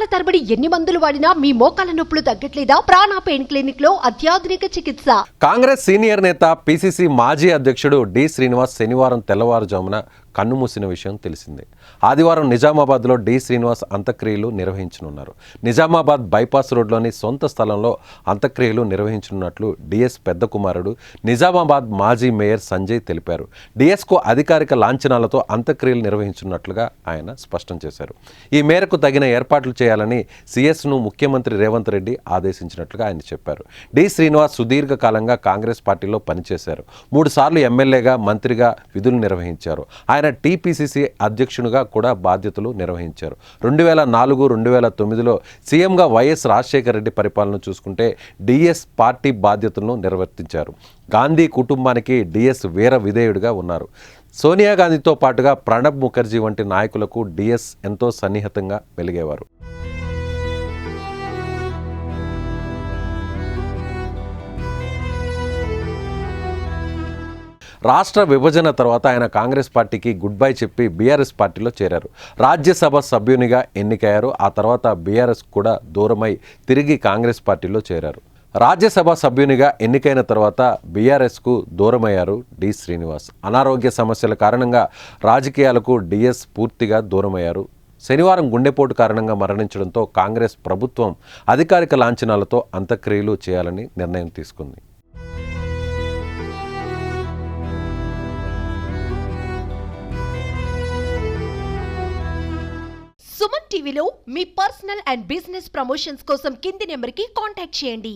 సంవత్సరాల తరబడి ఎన్ని మందులు వాడినా మీ మోకాల నొప్పులు తగ్గట్లేదా? ప్రాణ పెయిన్ క్లినిక్ లో అత్యాధునిక చికిత్స. కాంగ్రెస్ సీనియర్ నేత పిసిసి మాజీ అధ్యక్షుడు డి శ్రీనివాస్ శనివారం తెల్లవారుజామున కన్నుమూసిన విషయం తెలిసిందే. ఆదివారం నిజామాబాద్లో డి శ్రీనివాస్ అంత్యక్రియలు నిర్వహించనున్నారు. నిజామాబాద్ బైపాస్ రోడ్లోని సొంత స్థలంలో అంత్యక్రియలు నిర్వహించనున్నట్లు డిఎస్ పెద్ద కుమారుడు నిజామాబాద్ మాజీ మేయర్ సంజయ్ తెలిపారు. డిఎస్కు అధికారిక లాంఛనాలతో అంత్యక్రియలు నిర్వహించనున్నట్లుగా ఆయన స్పష్టం చేశారు. ఈ మేరకు తగిన ఏర్పాట్లు చేయాలని సిఎస్ను ముఖ్యమంత్రి రేవంత్ రెడ్డి ఆదేశించినట్లుగా ఆయన చెప్పారు. డి శ్రీనివాస్ సుదీర్ఘకాలంగా కాంగ్రెస్ పార్టీలో పనిచేశారు. 3 సార్లు ఎమ్మెల్యేగా, మంత్రిగా విధులు నిర్వహించారు. ఆయన టీపీసీసీ అధ్యక్షునిగా కూడా బాధ్యతలు నిర్వహించారు. 2004-2009లో సీఎంగా వైఎస్ రాజశేఖర రెడ్డి పరిపాలన చూసుకుంటే డిఎస్ పార్టీ బాధ్యతలను నిర్వర్తించారు. గాంధీ కుటుంబానికి డిఎస్ వీర విధేయుడిగా ఉన్నారు. సోనియా గాంధీతో పాటుగా ప్రణబ్ ముఖర్జీ వంటి నాయకులకు డిఎస్ ఎంతో సన్నిహితంగా వెలిగేవారు. రాష్ట్ర విభజన తర్వాత ఆయన కాంగ్రెస్ పార్టీకి గుడ్ బై చెప్పి బీఆర్ఎస్ పార్టీలో చేరారు. రాజ్యసభ సభ్యునిగా ఎన్నికయ్యారు. ఆ తర్వాత బీఆర్ఎస్ కూడా దూరమై తిరిగి కాంగ్రెస్ పార్టీలో చేరారు. రాజ్యసభ సభ్యునిగా ఎన్నికైన తర్వాత బీఆర్ఎస్కు దూరమయ్యారు డి శ్రీనివాస్. అనారోగ్య సమస్యల కారణంగా రాజకీయాలకు డిఎస్ పూర్తిగా దూరమయ్యారు. శనివారం గుండెపోటు కారణంగా మరణించడంతో కాంగ్రెస్ ప్రభుత్వం అధికారిక లాంఛనాలతో అంత్యక్రియలు చేయాలని నిర్ణయం తీసుకుంది. సుమన్ టీవీలో మీ పర్సనల్ అండ్ బిజినెస్ ప్రమోషన్స్ కోసం కింది నెంబర్కి కాంటాక్ట్ చేయండి.